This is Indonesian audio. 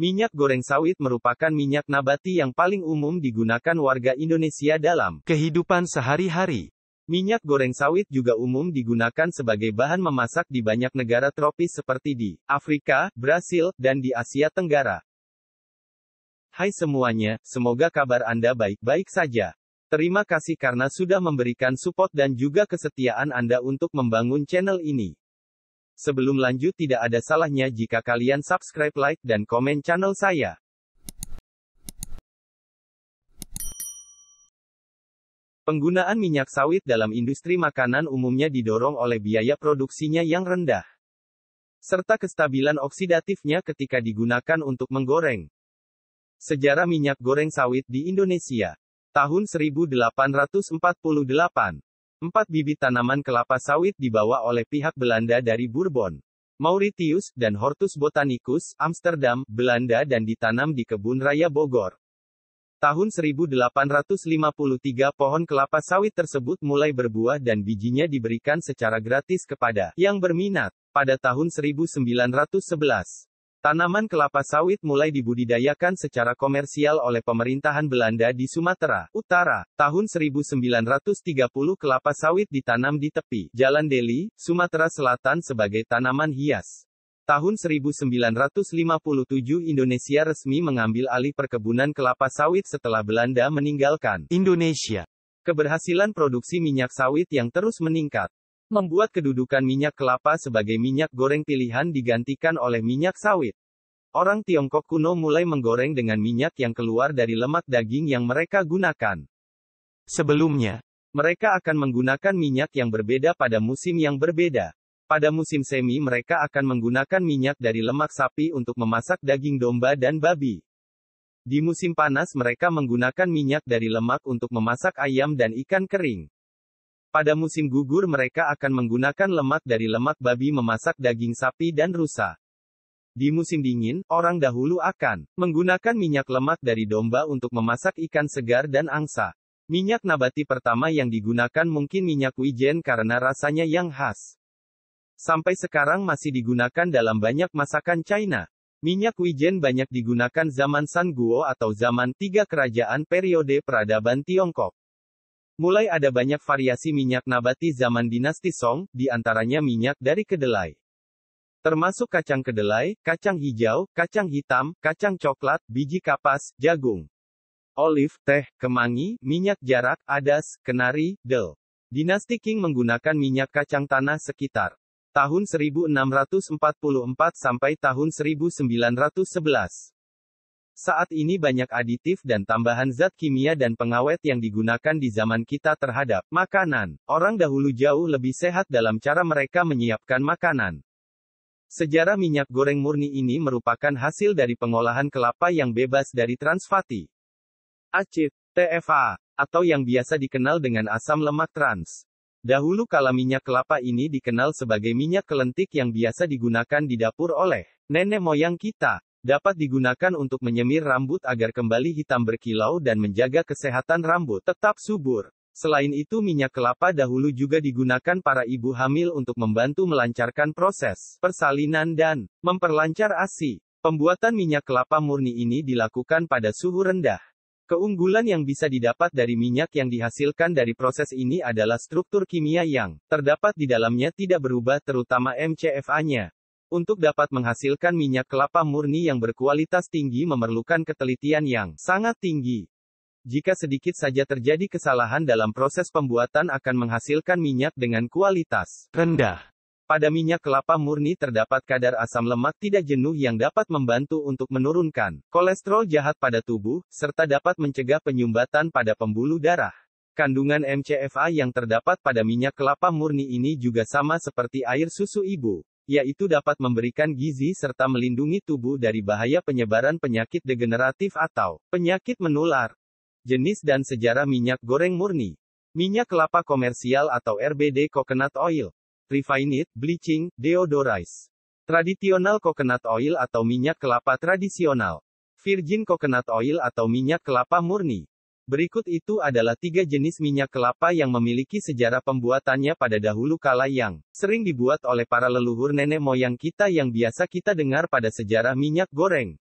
Minyak goreng sawit merupakan minyak nabati yang paling umum digunakan warga Indonesia dalam kehidupan sehari-hari. Minyak goreng sawit juga umum digunakan sebagai bahan memasak di banyak negara tropis seperti di Afrika, Brasil, dan di Asia Tenggara. Hai semuanya, semoga kabar Anda baik-baik saja. Terima kasih karena sudah memberikan support dan juga kesetiaan Anda untuk membangun channel ini. Sebelum lanjut, tidak ada salahnya jika kalian subscribe, like, dan komen channel saya. Penggunaan minyak sawit dalam industri makanan umumnya didorong oleh biaya produksinya yang rendah, serta kestabilan oksidatifnya ketika digunakan untuk menggoreng. Sejarah minyak goreng sawit di Indonesia. Tahun 1848. 4 bibit tanaman kelapa sawit dibawa oleh pihak Belanda dari Bourbon, Mauritius, dan Hortus Botanicus, Amsterdam, Belanda dan ditanam di Kebun Raya Bogor. Tahun 1853 pohon kelapa sawit tersebut mulai berbuah dan bijinya diberikan secara gratis kepada yang berminat. Pada tahun 1911, tanaman kelapa sawit mulai dibudidayakan secara komersial oleh pemerintahan Belanda di Sumatera Utara. Tahun 1930 kelapa sawit ditanam di tepi Jalan Deli, Sumatera Selatan sebagai tanaman hias. Tahun 1957 Indonesia resmi mengambil alih perkebunan kelapa sawit setelah Belanda meninggalkan Indonesia. Keberhasilan produksi minyak sawit yang terus meningkat membuat kedudukan minyak kelapa sebagai minyak goreng pilihan digantikan oleh minyak sawit. Orang Tiongkok kuno mulai menggoreng dengan minyak yang keluar dari lemak daging yang mereka gunakan. Sebelumnya, mereka akan menggunakan minyak yang berbeda pada musim yang berbeda. Pada musim semi mereka akan menggunakan minyak dari lemak sapi untuk memasak daging domba dan babi. Di musim panas mereka menggunakan minyak dari lemak untuk memasak ayam dan ikan kering. Pada musim gugur mereka akan menggunakan lemak dari lemak babi memasak daging sapi dan rusa. Di musim dingin, orang dahulu akan menggunakan minyak lemak dari domba untuk memasak ikan segar dan angsa. Minyak nabati pertama yang digunakan mungkin minyak wijen karena rasanya yang khas. Sampai sekarang masih digunakan dalam banyak masakan China. Minyak wijen banyak digunakan zaman San Guo atau zaman tiga kerajaan periode peradaban Tiongkok. Mulai ada banyak variasi minyak nabati zaman dinasti Song, di antaranya minyak dari kedelai. Termasuk kacang kedelai, kacang hijau, kacang hitam, kacang coklat, biji kapas, jagung, olive, teh, kemangi, minyak jarak, adas, kenari, del. Dinasti Qing menggunakan minyak kacang tanah sekitar tahun 1644 sampai tahun 1911. Saat ini banyak aditif dan tambahan zat kimia dan pengawet yang digunakan di zaman kita terhadap makanan. Orang dahulu jauh lebih sehat dalam cara mereka menyiapkan makanan. Sejarah minyak goreng murni ini merupakan hasil dari pengolahan kelapa yang bebas dari trans fatty acid, TFA, atau yang biasa dikenal dengan asam lemak trans. Dahulu kala minyak kelapa ini dikenal sebagai minyak kelentik yang biasa digunakan di dapur oleh nenek moyang kita. Dapat digunakan untuk menyemir rambut agar kembali hitam berkilau dan menjaga kesehatan rambut tetap subur. Selain itu minyak kelapa dahulu juga digunakan para ibu hamil untuk membantu melancarkan proses persalinan dan memperlancar ASI. Pembuatan minyak kelapa murni ini dilakukan pada suhu rendah. Keunggulan yang bisa didapat dari minyak yang dihasilkan dari proses ini adalah struktur kimia yang terdapat di dalamnya tidak berubah, terutama MCFA-nya. Untuk dapat menghasilkan minyak kelapa murni yang berkualitas tinggi memerlukan ketelitian yang sangat tinggi. Jika sedikit saja terjadi kesalahan dalam proses pembuatan akan menghasilkan minyak dengan kualitas rendah. Pada minyak kelapa murni terdapat kadar asam lemak tidak jenuh yang dapat membantu untuk menurunkan kolesterol jahat pada tubuh, serta dapat mencegah penyumbatan pada pembuluh darah. Kandungan MCFA yang terdapat pada minyak kelapa murni ini juga sama seperti air susu ibu, yaitu dapat memberikan gizi serta melindungi tubuh dari bahaya penyebaran penyakit degeneratif atau penyakit menular. Jenis dan sejarah minyak goreng murni. Minyak kelapa komersial atau RBD coconut oil. Refined, bleaching, deodorize. Traditional coconut oil atau minyak kelapa tradisional. Virgin coconut oil atau minyak kelapa murni. Berikut itu adalah 3 jenis minyak kelapa yang memiliki sejarah pembuatannya pada dahulu kala yang sering dibuat oleh para leluhur nenek moyang kita yang biasa kita dengar pada sejarah minyak goreng.